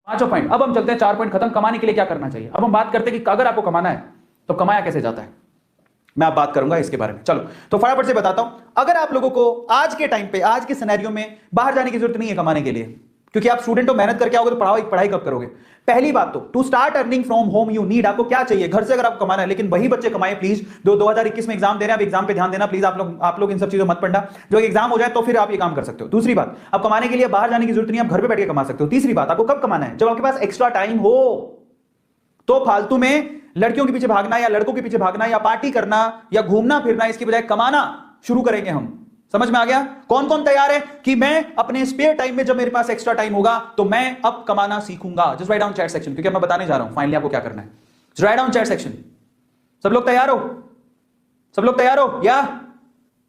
पांचों पॉइंट। अब हम चलते हैं 4 पॉइंट खत्म। कमाने के लिए क्या करना चाहिए। अब हम बात करते हैं कि अगर आपको कमाना है तो कमाया कैसे जाता है, मैं आप बात करूंगा इसके बारे में। चलो तो फटाफट से बताता हूं। अगर आप लोगों को आज के टाइम पे, आज के सिनेरियो में बाहर जाने की जरूरत नहीं है कमाने के लिए, क्योंकि आप स्टूडेंट हो, मेहनत करके आओगे तो पढ़ाई कब करोगे। पहली बात तो to start earning from home you need, आपको क्या चाहिए घर से अगर आपको कमाना है। लेकिन वही बच्चे कमाएं प्लीज जो 2021 में एग्जाम दे रहे हैं। अब एग्जाम पे ध्यान देना प्लीज, आप लोग इन सब चीजों मत पढ़ना। जो एग्जाम हो जाए तो फिर आप ये काम कर सकते हो। दूसरी बात, अब कमाने के लिए बाहर जाने की जरूरत नहीं, आप घर पे बैठ के कमा सकते हो। तीसरी बात, आपको कब कमाना है, जब आपके पास एक्स्ट्रा टाइम हो। तो फालतू में लड़कियों के पीछे भागना या लड़कों के पीछे भागना या पार्टी करना या घूमना फिरना, इसकी बजाय कमाना शुरू करेंगे हम। समझ में आ गया। कौन कौन तैयार है कि मैं अपने स्पेयर टाइम में, जब मेरे पास एक्स्ट्रा टाइम होगा तो मैं अब कमाना सीखूंगा। Just write down chat section, क्योंकि मैं बताने जा रहा हूं फाइनली आपको क्या करना है। Just write down chat section. सब लोग तैयार हो, सब लोग तैयार हो या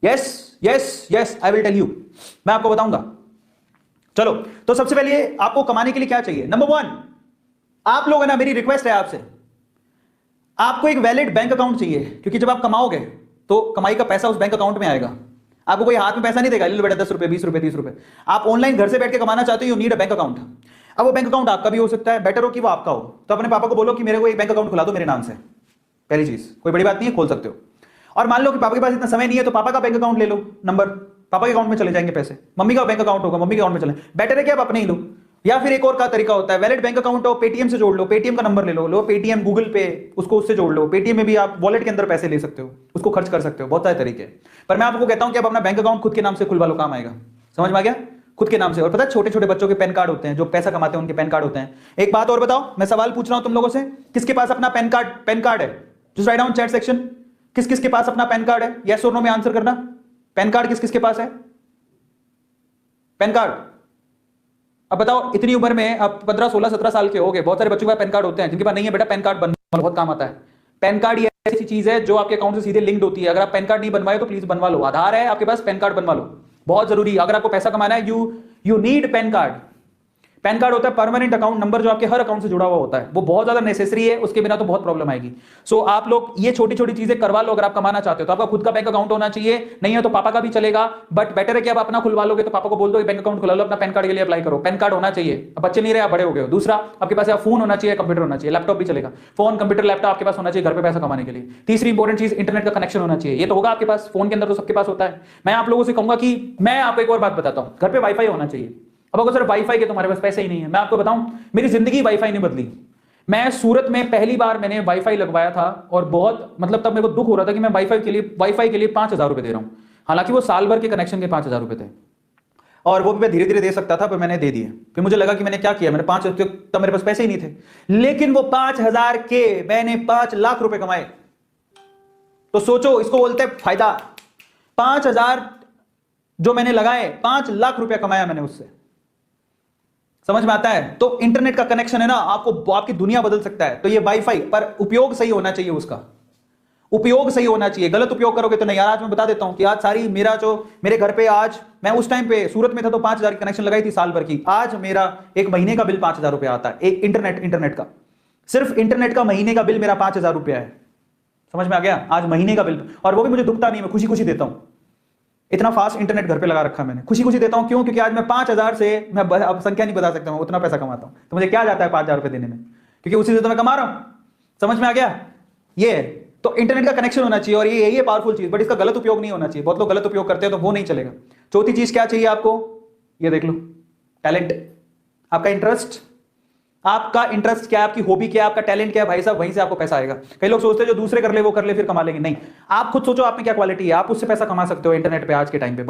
yes yes yes, I will tell you, मैं आपको बताऊंगा। चलो तो सबसे पहले आपको कमाने के लिए क्या चाहिए। नंबर 1, आप लोग है ना, मेरी रिक्वेस्ट है आपसे, आपको एक वैलिड बैंक अकाउंट चाहिए। क्योंकि जब आप कमाओगे तो कमाई का पैसा उस बैंक अकाउंट में आएगा। आपको कोई हाथ में पैसा नहीं देगा, ले लो बेटा 10 रुपए 20 रुपए 30 रुपए। आप ऑनलाइन घर से बैठ के कमाना चाहते हो, you need a bank account. अब वो बैंक अकाउंट आपका भी हो सकता है, बेटर हो कि वो आपका हो। तो अपने पापा को बोलो कि मेरे को एक बैंक अकाउंट खुला दो मेरे नाम से। पहली चीज, कोई बड़ी बात नहीं है, खोल सकते हो। और मान लो कि पापा के पास इतना समय नहीं है तो पापा का बैंक अकाउंट ले लो, नंबर पापा के अकाउंट में चले जाएंगे पैसे। मम्मी का बैंक अकाउंट होगा, मम्मी के अकाउंट में चले। बेटर है कि आप अपने ही लो। या फिर एक और का तरीका होता है, वैलिड बैंक अकाउंट हो, पेटीएम से जोड़ लो, पेटीएम का नंबर ले लो पेटीएम गूगल पे, उसको उससे जोड़ लो। पेटीएम में भी आप वॉलेट के अंदर पैसे ले सकते हो, उसको खर्च कर सकते हो। बहुत सारे तरीके। पर मैं आपको कहता हूं कि आप अपना बैंक अकाउंट खुद के नाम से खुलवा लो, काम आएगा। समझ में आ गया, खुद के नाम से। और पता है छोटे छोटे बच्चों के पैन कार्ड होते हैं, जो पैसा कमाते हैं उनके पैन कार्ड होते हैं। एक बात और बताओ, मैं सवाल पूछ रहा हूं तुम लोगों से, किसके पास अपना पैन कार्ड है। Just write down chat section, किस किस के पास अपना पैन कार्ड है, यस और नो में आंसर करना। पैन कार्ड किस किस के पास है, पैन कार्ड। अब बताओ, इतनी उम्र में अब 15 16 17 साल के हो गए, बहुत सारे बच्चों के पास पैन कार्ड होते हैं। जिनके पास नहीं है बेटा, पैन कार्ड बनवा, बहुत काम आता है। पैन कार्ड ये ऐसी चीज है जो आपके अकाउंट से सीधे लिंक्ड होती है। अगर आप पैन कार्ड नहीं बनवाए तो प्लीज बनवा लो। आधार है आपके पास, पैन कार्ड बनवा लो, बहुत जरूरी। अगर आपको पैसा कमाना है, you need pan card. Pan card होता है परमानेंट अकाउंट नंबर, जो आपके हर अकाउंट से जुड़ा हुआ होता है। वो बहुत ज्यादा नेसेसरी है, उसके बिना तो बहुत प्रॉब्लम आएगी। सो आप लोग ये छोटी छोटी चीजें करवा लो। अगर आप कमाना चाहते हो तो आपका खुद का बैंक अकाउंट होना चाहिए, नहीं है तो पापा का भी चलेगा। बट बेटर है कि आप अपना खुलवा लोगे तो पापा को बोल दो बैंक अकाउंट खुला लो, अपना पैन कार्ड के लिए अप्लाई करो। पैन कार्ड होना चाहिए। अब बच्चे नहीं रहे, आप बड़े हो गए हो। दूसरा, आपके पास फोन होना चाहिए, कंप्यूटर होना चाहिए, लैपटॉप भी चलेगा। फोन कंप्यूटर लैपटॉप आपके पास होना चाहिए घर पे पैसा कमाने के लिए। तीसरी इंपॉर्टेंट चीज, इंटरनेट का कनेक्शन होना चाहिए। ये तो होगा आपके पास, फोन के अंदर तो सबके पास होता है। मैं आप लोगों से कहूंगा कि मैं आपको एक और बात बताता हूं, घर पे वाईफाई होना चाहिए। अब अगर सर वाईफाई के तुम्हारे पास पैसे ही नहीं है, मैं आपको बताऊं, मेरी जिंदगी वाईफाई ने बदली। मैं सूरत में पहली बार मैंने वाईफाई लगवाया था और बहुत मतलब तब मेरे को दुख हो रहा था कि मैं वाईफाई के लिए 5,000 रुपए दे रहा हूं। हालांकि वो साल भर के कनेक्शन के 5,000 रुपए थे और वो भी मैं धीरे धीरे दे सकता था, पर मैंने दे दिए। फिर मुझे लगा कि मैंने क्या किया, मैंने 5, तब मेरे पास पैसे ही नहीं थे। लेकिन वो 5,000 के मैंने 5 लाख रुपए कमाए। तो सोचो, इसको बोलते हैं फायदा। 5,000 जो मैंने लगाए, 5 लाख रुपया कमाया मैंने उससे। समझ में आता है। तो इंटरनेट का कनेक्शन है ना, आपको आपकी दुनिया बदल सकता है। तो ये वाईफाई, पर उपयोग सही होना चाहिए, उसका उपयोग सही होना चाहिए। गलत उपयोग करोगे तो नहीं। यार आज मैं बता देता हूं कि आज सारी मेरे घर पे, आज मैं उस टाइम पे सूरत में था तो 5,000 की कनेक्शन लगाई थी साल भर की। आज मेरा एक महीने का बिल 5,000 रुपया आता है। एक इंटरनेट का, सिर्फ इंटरनेट का महीने का बिल मेरा 5,000 रुपया है। समझ में आ गया, आज महीने का बिल। और वो भी मुझे दुखता नहीं, मैं खुशी खुशी देता हूं। इतना फास्ट इंटरनेट घर पे लगा रखा मैंने, खुशी खुशी देता हूं। क्यों? क्योंकि आज मैं 5,000 से, मैं अब संख्या नहीं बता सकता, मैं उतना पैसा कमाता हूं। तो मुझे क्या जाता है 5,000 रुपए देने में, क्योंकि उसी से तो मैं कमा रहा हूं। समझ में आ गया। ये तो इंटरनेट का कनेक्शन होना चाहिए और ये पावरफुल चीज, बट इसका गलत उपयोग नहीं होना चाहिए। बहुत लोग गलत उपयोग करते हैं तो वो नहीं चलेगा। चौथी चीज क्या चाहिए आपको, ये देख लो, टैलेंट। आपका इंटरेस्ट, आपका इंटरेस्ट क्या है, आपकी हॉबी क्या है, आपका टैलेंट क्या है, भाई साहब, वहीं से आपको पैसा आएगा। कई लोग सोचते हैं जो दूसरे कर ले वो कर ले फिर कमा लेंगे। नहीं, आप खुद सोचो आप में क्या क्वालिटी है, आप उससे पैसा कमा सकते हो इंटरनेट पे आज के टाइम पे।